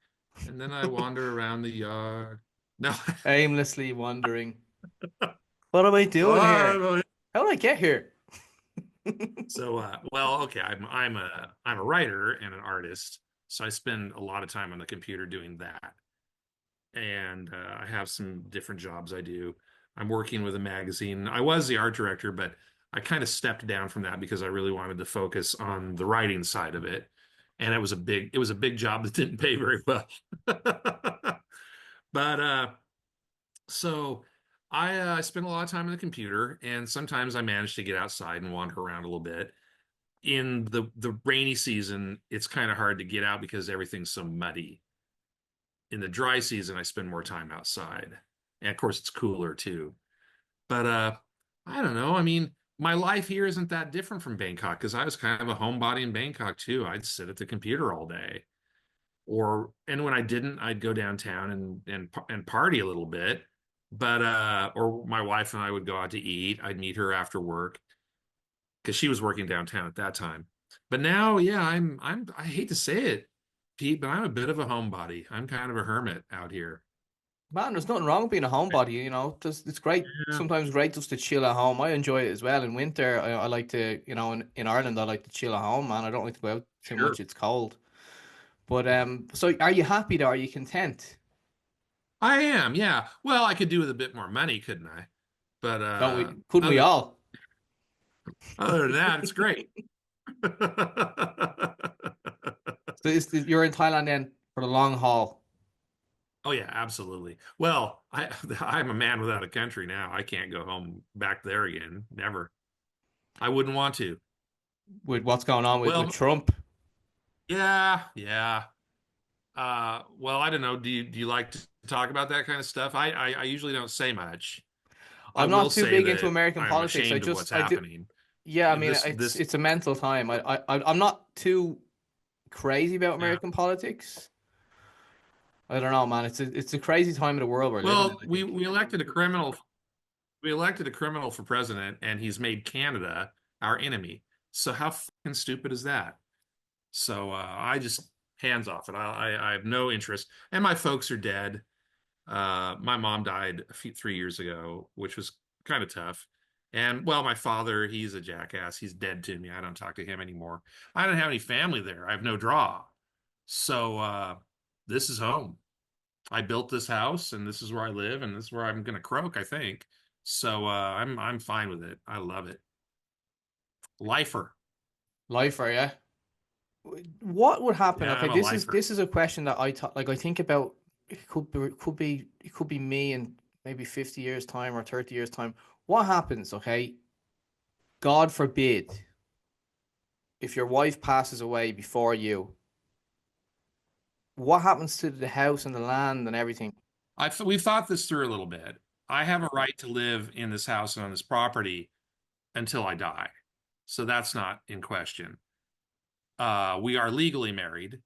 and then I wander around the yard. No. Aimlessly wandering. What am I doing here? Oh, How did I get here? so well, okay, I'm a writer and an artist, so I spend a lot of time on the computer doing that. And I have some different jobs I do. I'm working with a magazine. I was the art director, but I kind of stepped down from that because I really wanted to focus on the writing side of it. And it was a big job that didn't pay very well. But so I spend a lot of time on the computer, and sometimes I manage to get outside and wander around a little bit. In the rainy season, it's kind of hard to get out because everything's so muddy. In the dry season, I spend more time outside. And of course, it's cooler too. But I don't know. I mean, my life here isn't that different from Bangkok because I was kind of a homebody in Bangkok too. I'd sit at the computer all day. And when I didn't, I'd go downtown and party a little bit. But or my wife and I would go out to eat. I'd meet her after work because she was working downtown at that time. But now, yeah, I hate to say it, Pete, but I'm a bit of a homebody. I'm kind of a hermit out here. Man, there's nothing wrong with being a homebody, you know. Just it's great. Yeah, Sometimes great just to chill at home. I enjoy it as well. In winter, I like to, in Ireland, I like to chill at home, man. I don't like to go out too much. sure. It's cold. But so are you happy though? Are you content? I am, yeah. Well, I could do with a bit more money, couldn't I? But Don't we? Couldn't we other all? other than that, it's great. So you're in Thailand then for the long haul. Oh yeah, absolutely. Well, I'm a man without a country now. I can't go home back there again. Never. I wouldn't want to. With what's going on with Well, Trump. yeah, yeah. Well, I don't know. Do you like to talk about that kind of stuff? I usually don't say much. I I'm will not too say big into that American I'm politics. ashamed of what's I do. happening. Yeah, I mean, This this it's a mental time. I'm not too crazy about yeah. American politics. I don't know, man. It's a crazy time of the world we're living in, Well, I we think. we elected a criminal. We elected a criminal for president, and he's made Canada our enemy. So how fucking stupid is that? So I just hands off it. I have no interest. And my folks are dead. My mom died 3 years ago, which was kind of tough. And well, my father, he's a jackass. He's dead to me. I don't talk to him anymore. I don't have any family there. I have no draw. So this is home. I built this house, and this is where I live, and this is where I'm going to croak, I think. So I'm fine with it. I love it. Lifer. Lifer, yeah. What would happen? Yeah, Okay, I'm a lifer. this is a question that I thought, like I think about. It could be me in maybe 50 years time or 30 years time. What happens? Okay, God forbid, if your wife passes away before you, what happens to the house and the land and everything? We've thought this through a little bit. I have a right to live in this house and on this property until I die. So that's not in question. We are legally married,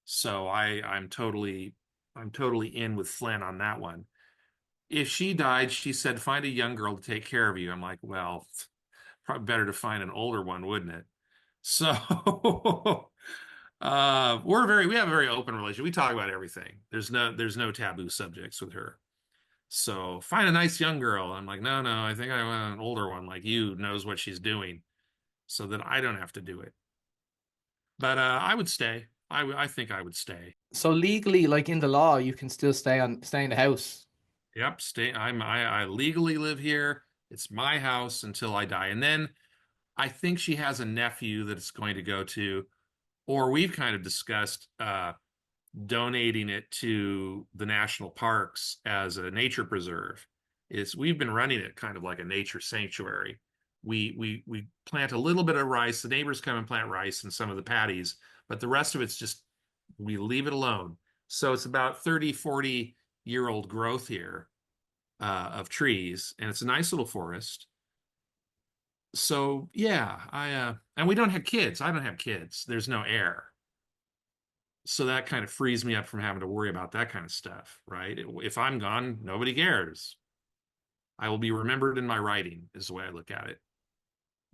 so I'm totally in with Flynn on that one. If she died, she said, find a young girl to take care of you. I'm like, well, probably better to find an older one, wouldn't it? So we have a very open relationship. We talk about everything. There's no taboo subjects with her. So find a nice young girl. I'm like, no, no, I think I want an older one like you, knows what she's doing, so that I don't have to do it. But I would stay. I think I would stay. So legally, like in the law, you can still stay in the house. Yep, stay. I legally live here. It's my house until I die. And then I think she has a nephew that it's going to go to, or we've kind of discussed donating it to the national parks as a nature preserve. We've been running it kind of like a nature sanctuary. We plant a little bit of rice. The neighbors come and plant rice in some of the paddies, but the rest of it's just we leave it alone. So it's about 30, 40-year old growth here of trees, and it's a nice little forest. So yeah, I and we don't have kids. I don't have kids. There's no heir. So that kind of frees me up from having to worry about that kind of stuff, right? If I'm gone, nobody cares. I will be remembered in my writing, is the way I look at it.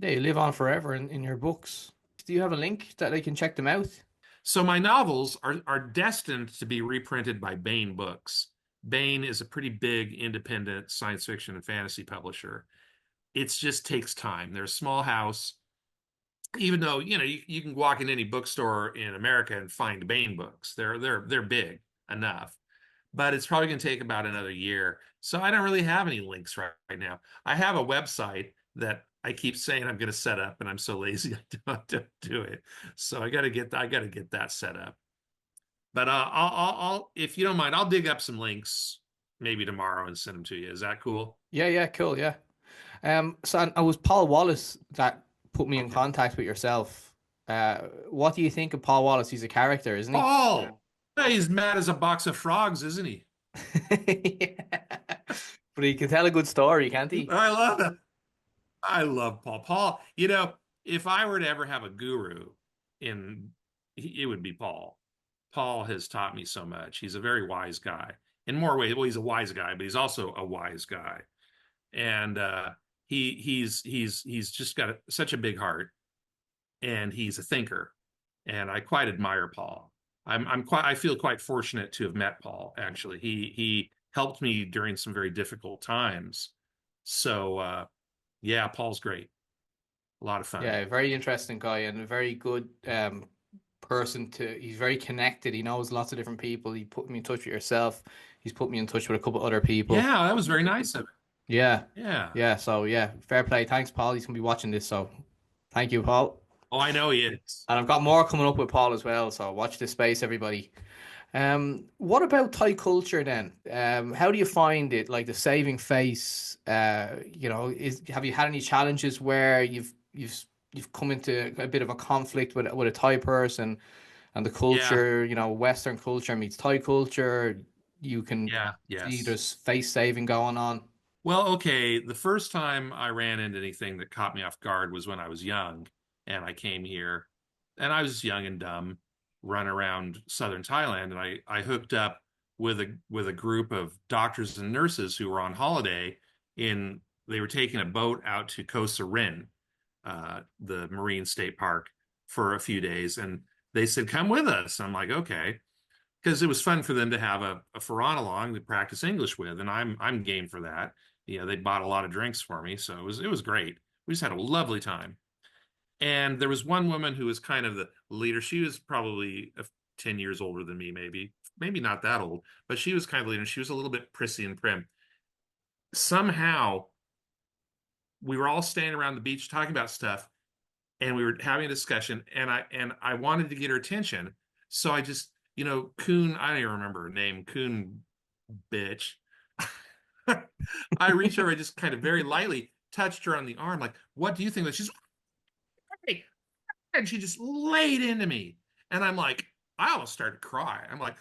Yeah, you live on forever in your books. Do you have a link that they can check them out? So my novels are destined to be reprinted by Baen Books. Baen is a pretty big independent science fiction and fantasy publisher. It just takes time. They're a small house. Even though, you can walk in any bookstore in America and find Baen books. They're big enough. But it's probably going to take about another year. So I don't really have any links right now. I have a website that I keep saying I'm going to set up, and I'm so lazy I don't do it. So I got to get that set up. But if you don't mind, I'll dig up some links maybe tomorrow and send them to you. Is that cool? Yeah, yeah, cool, yeah. So and it was Paul Wallace that put me in Okay. contact with yourself. What do you think of Paul Wallace? He's a character, isn't he? Paul, he's mad as a box of frogs, isn't he? Yeah. But he can tell a good story, can't he? I love it. I love Paul. Paul, if I were to ever have a guru in, it would be Paul. Paul has taught me so much. He's a very wise guy. In more ways, well, he's a wise guy, but he's also a wise guy. And he's just got such a big heart, and he's a thinker. And I quite admire Paul. I feel quite fortunate to have met Paul, actually. He helped me during some very difficult times. So yeah, Paul's great. A lot of fun. Yeah, very interesting guy and a very good person to. He's very connected. He knows lots of different people. He put me in touch with yourself. He's put me in touch with a couple other people. Yeah, that was very nice of him. Yeah, Yeah. yeah. So yeah, fair play. Thanks, Paul. He's gonna be watching this, so thank you, Paul. Oh, I know he is. And I've got more coming up with Paul as well. So watch this space, everybody. What about Thai culture then? How do you find it? Like the saving face, have you had any challenges where you've come into a bit of a conflict with a Thai person and the Yeah, culture, Western culture meets Thai culture, you can yeah, see yes. there's face saving going on. Well, okay. The first time I ran into anything that caught me off guard was when I was young and I came here and I was young and dumb, run around southern Thailand, and I hooked up with a group of doctors and nurses who were on holiday in they were taking a boat out to Koh Sarin, the Marine State Park, for a few days, and they said, "Come with us." I'm like, "Okay." Because it was fun for them to have a Ferran along to practice English with, and I'm game for that. They bought a lot of drinks for me, so it was great. We just had a lovely time. And there was one woman who was kind of the leader. She was probably 10 years older than me, maybe not that old, but she was kind of the leader. She was a little bit prissy and prim. Somehow we were all standing around the beach talking about stuff, and we were having a discussion, and I wanted to get her attention. So I just, Coon, I don't even remember her name, Coon bitch. I reached over, I just kind of very lightly touched her on the arm, like, what do you think? She's, hey, and she just laid into me. And I'm like, I almost started to cry. I'm like,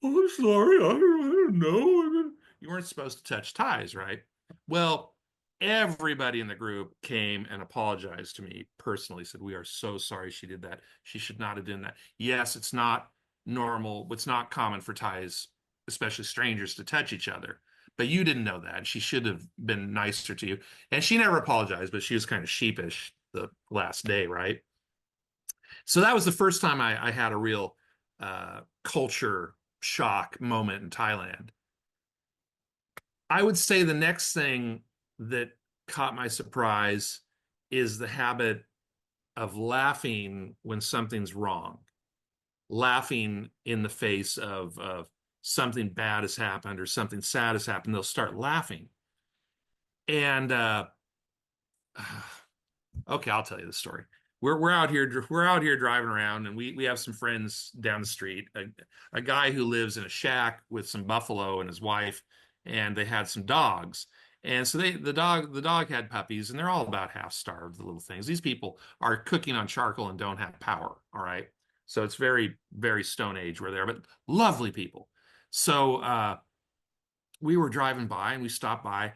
oh, I'm sorry. I don't know. You weren't supposed to touch ties, right? Well, everybody in the group came and apologized to me personally, said, we are so sorry she did that. She should not have done that. Yes, it's not normal. It's not common for ties, especially strangers, to touch each other. But you didn't know that. She should have been nicer to you. And she never apologized, but she was kind of sheepish the last day, right? So that was the first time I had a real culture shock moment in Thailand. I would say the next thing that caught my surprise is the habit of laughing when something's wrong, laughing in the face of something bad has happened or something sad has happened. They'll start laughing. And okay, I'll tell you the story. We're out here driving around, and we have some friends down the street. A guy who lives in a shack with some buffalo and his wife, and they had some dogs. And so the dog had puppies, and they're all about half starved, the little things. These people are cooking on charcoal and don't have power, all right? So it's very, very Stone Age where they're, but lovely people. So we were driving by and we stopped by,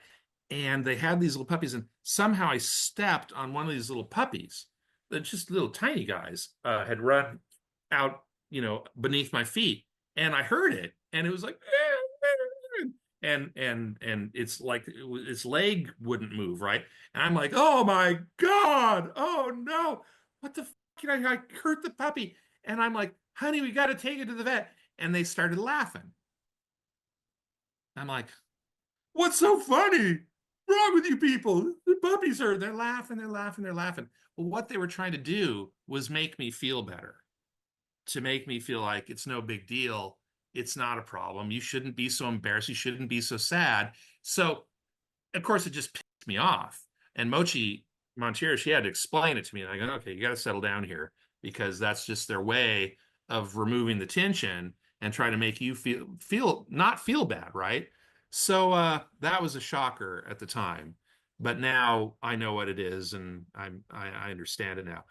and they had these little puppies, and somehow I stepped on one of these little puppies. They're just little tiny guys had run out, beneath my feet, and I heard it, and it was like, and it's like its leg wouldn't move, right? And I'm like, oh my God, oh no, what the fuck? I hurt the puppy, and I'm like, honey, we got to take it to the vet, and they started laughing. I'm like, what's so funny? Wrong with you people? The puppies are, they're laughing, they're laughing, they're laughing. Well, what they were trying to do was make me feel better, to make me feel like it's no big deal. It's not a problem. You shouldn't be so embarrassed. You shouldn't be so sad. So, of course, it just pissed me off. And Mochi Montier, she had to explain it to me. And I go, okay, you got to settle down here, because that's just their way of removing the tension and trying to make you feel not feel bad, right? So that was a shocker at the time, but now I know what it is, and I understand it now.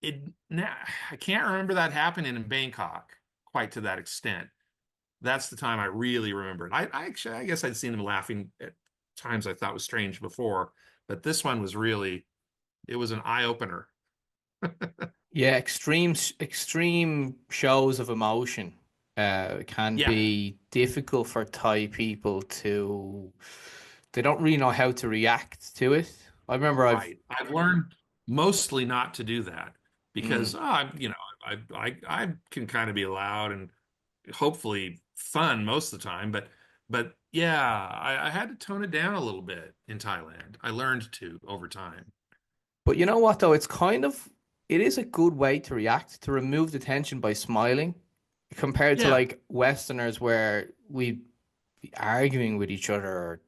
It now I can't remember that happening in Bangkok quite to that extent. That's the time I really remember it. I actually, I guess I'd seen him laughing at times I thought was strange before, but this one was really, it was an eye opener. Yeah, extreme shows of emotion can Yeah, be difficult for Thai people to. They don't really know how to react to it. I remember I've. right. I've learned mostly not to do that, Mm, because I can kind of be loud and hopefully fun most of the time, but yeah, I had to tone it down a little bit in Thailand. I learned to over time. but you know what though? It is a good way to react, to remove the tension by smiling, compared to Yeah, like Westerners where we be arguing with each other or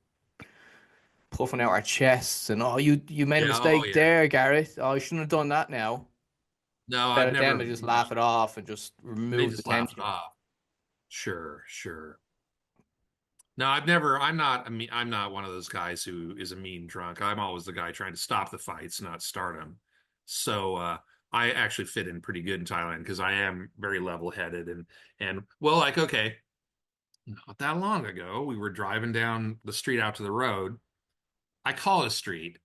puffing out our chests and oh you made a yeah, oh mistake yeah. there, Garrett. Oh, you shouldn't have done that now. No, I've Better them never, to just laugh it off and just they remove the just laugh it tension. off. Sure, sure. No, I've never, I'm not, I'm not one of those guys who is a mean drunk. I'm always the guy trying to stop the fights, not start them. So, I actually fit in pretty good in Thailand because I am very level-headed, and well, like, okay, not that long ago, we were driving down the street out to the road. I call it a street.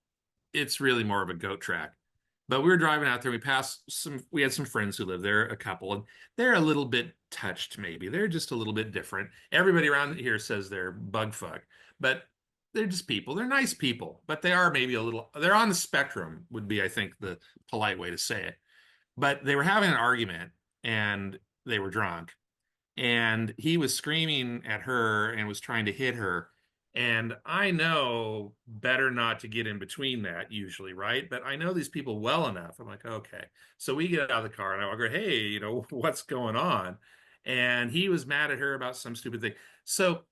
It's really more of a goat track. But we were driving out there. We had some friends who live there, a couple, and they're a little bit touched, maybe. They're just a little bit different. Everybody around here says they're bug fuck, but they're just people. They're nice people, but they are maybe a little, they're on the spectrum, would be, I think, the polite way to say it. But they were having an argument, and they were drunk, and he was screaming at her and was trying to hit her. And I know better not to get in between that usually, right? But I know these people well enough. I'm like, okay. So we get out of the car, and I go, hey, what's going on? And he was mad at her about some stupid thing. So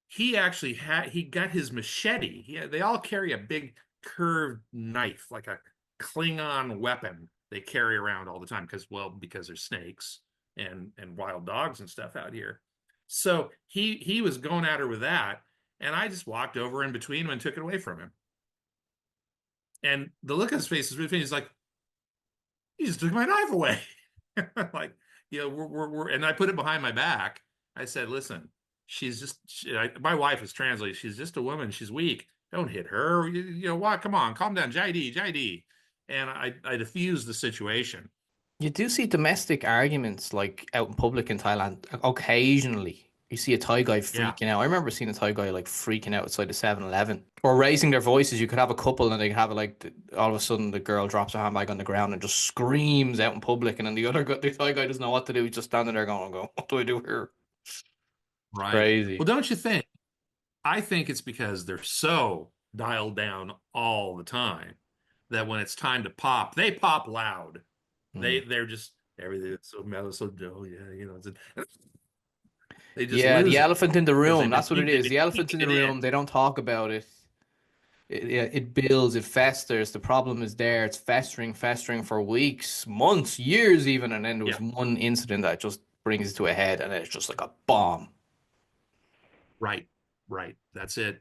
he got his machete. They all carry a big curved knife, like a Klingon weapon they carry around all the time, because they're snakes and wild dogs and stuff out here. So he was going at her with that, and I just walked over in between him and took it away from him. And the look on his face is really funny. He's like, he just took my knife away. Like, and I put it behind my back. I said, listen, my wife is translating. She's just a woman. She's weak. Don't hit her. What? Come on, calm down. JD, JD. And I diffused the situation. You do see domestic arguments like out in public in Thailand occasionally. You see a Thai guy Yeah, freaking out. I remember seeing a Thai guy like freaking out outside the 7-Eleven or raising their voices. You could have a couple and they could have it like all of a sudden the girl drops her handbag on the ground and just screams out in public, and then the Thai guy doesn't know what to do. He's just standing there going, "What do I do here?" It's right. Well, crazy. don't you think? I think it's because they're so dialed down all the time that when it's time to pop, they pop loud. Hmm. They're just everything is so mellow, so dull. Yeah, they just Yeah, the lose it elephant in the because room. That's what it they've is. been The elephant keeping in the it in. room. They don't talk about it. It builds, it festers. The problem is there. It's festering, festering for weeks, months, years even. And then there was Yeah, one incident that just brings it to a head, and it's just like a bomb. right, right. That's it.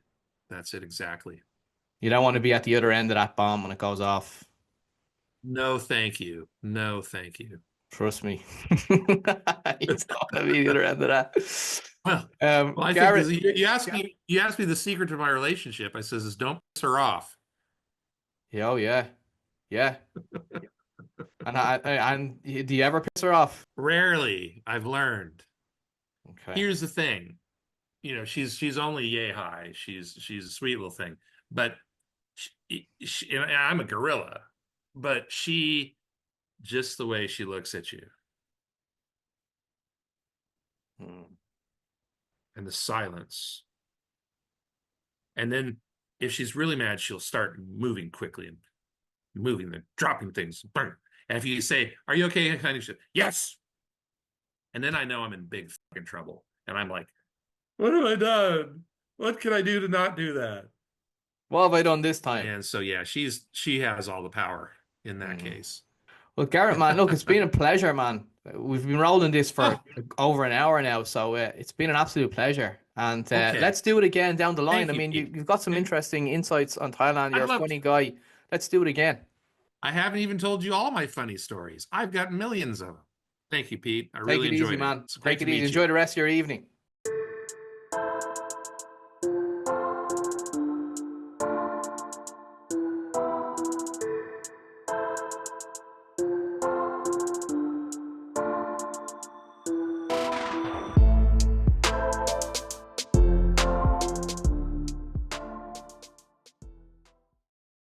That's it exactly. You don't want to be at the other end of that bomb when it goes off. No, thank you. No, thank you. Trust me. You don't want to be the other end of that. Well, I think this, Garrett. you asked me the secret to my relationship. I says is don't piss her off. Yeah, oh yeah, yeah. And do you ever piss her off? Rarely, I've learned. Okay. Here's the thing. She's only yay high. She's a sweet little thing, but and I'm a gorilla, but she just the way she looks at you Hmm. and the silence, and then if she's really mad, she'll start moving quickly and moving and dropping things. And if you say, "Are you okay?" kind of shit, yes, and then I know I'm in big fucking trouble, and I'm like, "What have I done? What can I do to not do that?" What have I done this time? And so yeah, she has all the power in that Hmm. case. Well, Garrett, man, look, it's been a pleasure, man. We've been rolling this for Oh, over an hour now, so it's been an absolute pleasure. And okay. let's do it again down the line. Thank I you, mean, Pete. you've got some interesting insights on Thailand. You're I'd a love funny to. guy. Let's do it again. I haven't even told you all my funny stories. I've got millions of them. Thank you, Pete. I Take really it easy, enjoyed it. man. It's great Take to it easy. meet Enjoy you. the rest of your evening.